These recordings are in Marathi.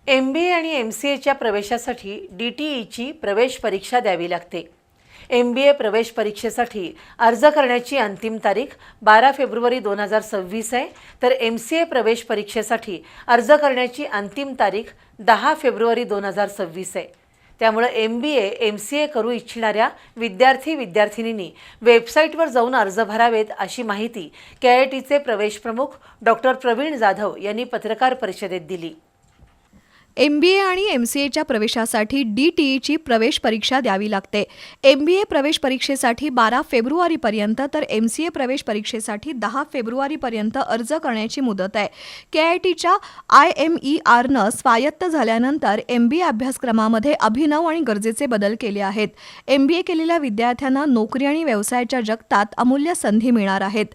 MBA आणि MCAच्या प्रवेशासाठी DTEची प्रवेश परीक्षा द्यावी लागते। MBA प्रवेश परीक्षेसाठी अर्ज करण्याची अंतिम तारीख 12 फेब्रुवारी 2026 आहे, तर MCA प्रवेश परीक्षेसाठी अर्ज करण्याची अंतिम तारीख 10 फेब्रुवारी 2026 आहे। त्यामुळे MBA MCA करू इच्छिणाऱ्या विद्यार्थी-विद्यार्थिनींनी वेबसाईटवर जाऊन अर्ज भरावेत अशी माहिती KITचे प्रवेश प्रमुख डॉक्टर प्रवीण जाधव यांनी पत्रकार परिषदेत दिली। MBA आणि MCAच्या प्रवेशासाठी DTEची प्रवेश परीक्षा द्यावी लागते। MBA प्रवेश परीक्षेसाठी 12 फेब्रुवारीपर्यंत तर MCA प्रवेश परीक्षेसाठी 10 फेब्रुवारीपर्यंत अर्ज करण्याची मुदत आहे। KITच्या IMERनं स्वायत्त झाल्यानंतर MBA अभ्यासक्रमामध्ये अभिनव आणि गरजेचे बदल केले आहेत। MBA केलेल्या विद्यार्थ्यांना नोकरी आणि व्यवसायाच्या जगतात अमूल्य संधी मिळणार आहेत।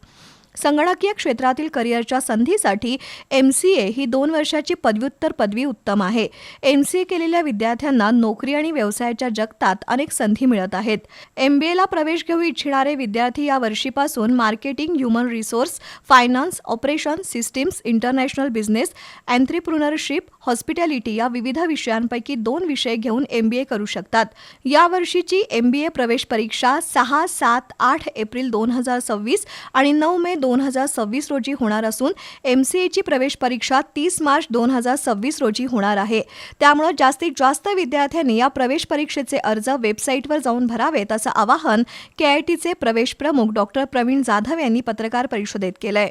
संगणकीय क्षेत्रातील करिअरच्या संधीसाठी MCA ही 2 वर्षाची पदव्युत्तर पदवी उत्तम आहे। MCA केलेल्या विद्यार्थ्यांना नोकरी आणि व्यवसायाच्या जगतात अनेक संधी मिळत आहेत। MBAला प्रवेश घेऊ इच्छिणारे विद्यार्थी या वर्षीपासून marketing, human resource, finance, operation, systems, international business, entrepreneurship, hospitality या विविध विषयांपैकी 2 विषय घेऊन MBA करू शकतात। या वर्षीची MBA प्रवेश परीक्षा 6, 7, 8 एप्रिल 2026 आणि 9 मे 2026 रोजी होणार असून MCAची प्रवेश परीक्षा 30 मार्च 2026 रोजी होणार आहे। त्यामुळे जास्तीत जास्त विद्यार्थ्यांनी या प्रवेश परीक्षेचे अर्ज वेबसाईटवर जाऊन भरावेत असं आवाहन KITचे प्रवेश प्रमुख डॉक्टर प्रवीण जाधव यांनी पत्रकार परिषदेत केलंय।